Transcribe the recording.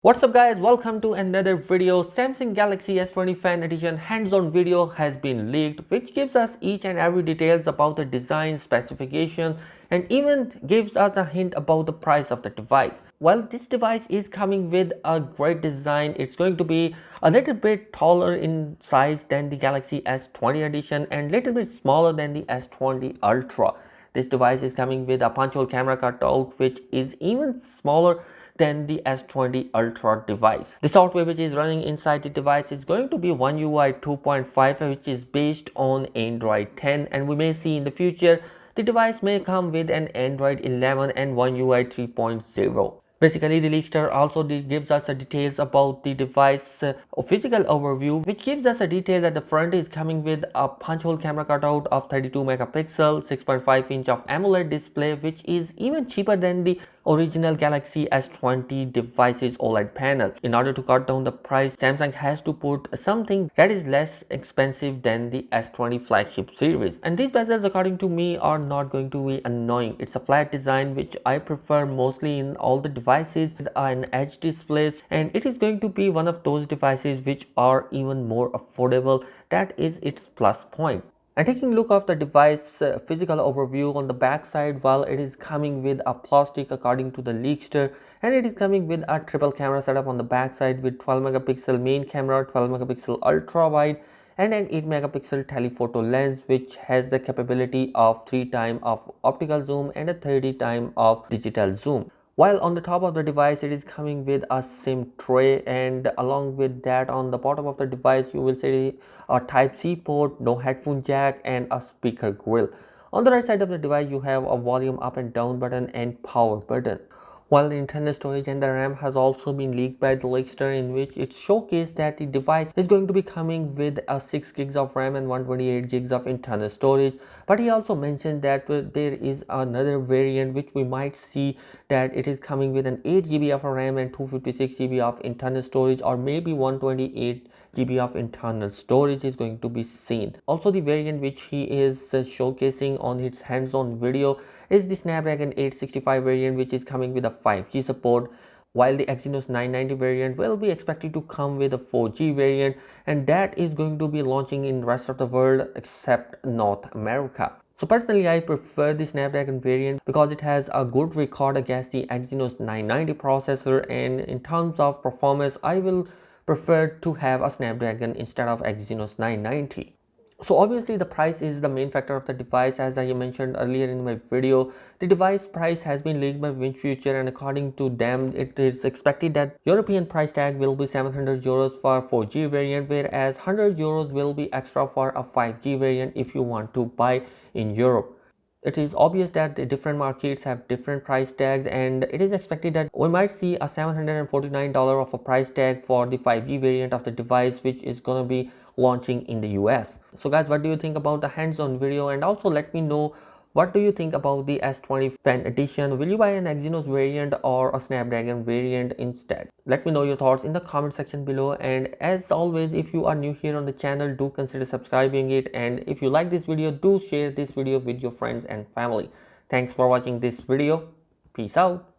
What's up guys, welcome to another video. Samsung Galaxy S20 Fan Edition hands-on video has been leaked, which gives us each and every details about the design, specifications, and even gives us a hint about the price of the device. While this device is coming with a great design, it's going to be a little bit taller in size than the Galaxy S20 Edition and little bit smaller than the S20 Ultra. This device is coming with a punch-hole camera cutout, which is even smaller than the S20 Ultra device. The software which is running inside the device is going to be One UI 2.5, which is based on Android 10, and we may see in the future the device may come with an Android 11 and One UI 3.0. Basically, the leakster also gives us details about the device physical overview, which gives us a detail that the front is coming with a punch hole camera cutout of 32 megapixel, 6.5-inch of AMOLED display, which is even cheaper than the original Galaxy S20 device's OLED panel. In order to cut down the price, Samsung has to put something that is less expensive than the S20 flagship series. And these bezels, according to me, are not going to be annoying. It's a flat design, which I prefer mostly in all the devices with an edge displays, and it is going to be one of those devices which are even more affordable. That is its plus point. And taking a look of the device physical overview on the back side, while it is coming with a plastic according to the leakster, and it is coming with a triple camera setup on the back side with 12 megapixel main camera, 12 megapixel ultra wide, and an 8 megapixel telephoto lens, which has the capability of 3 times of optical zoom and a 30 times of digital zoom. While on the top of the device, it is coming with a SIM tray, and along with that, on the bottom of the device, you will see a Type-C port, no headphone jack, and a speaker grill. On the right side of the device, you have a volume up and down button and power button. While the internal storage and the RAM has also been leaked by the leakster, in which it showcased that the device is going to be coming with a 6 gigs of RAM and 128 gigs of internal storage. But he also mentioned that there is another variant which we might see that it is coming with an 8 GB of RAM and 256 GB of internal storage, or maybe 128 GB of internal storage is going to be seen. Also, the variant which he is showcasing on his hands-on video is the Snapdragon 865 variant, which is coming with a 5G support, while the Exynos 990 variant will be expected to come with a 4G variant, and that is going to be launching in the rest of the world except North America. So personally, I prefer the Snapdragon variant because it has a good record against the Exynos 990 processor, and in terms of performance, I will prefer to have a Snapdragon instead of Exynos 990. So obviously the price is the main factor of the device. As I mentioned earlier in my video, the device price has been leaked by VinFuture, and according to them, it is expected that European price tag will be 700 euros for 4G variant, whereas 100 euros will be extra for a 5G variant if you want to buy in Europe. It is obvious that the different markets have different price tags, and it is expected that we might see a $749 of a price tag for the 5G variant of the device, which is going to be launching in the US. So guys, what do you think about the hands-on video? And also let me know, what do you think about the S20 Fan Edition? Will you buy an Exynos variant or a Snapdragon variant instead? Let me know your thoughts in the comment section below. And as always, if you are new here on the channel, do consider subscribing it. And if you like this video, do share this video with your friends and family. Thanks for watching this video. Peace out.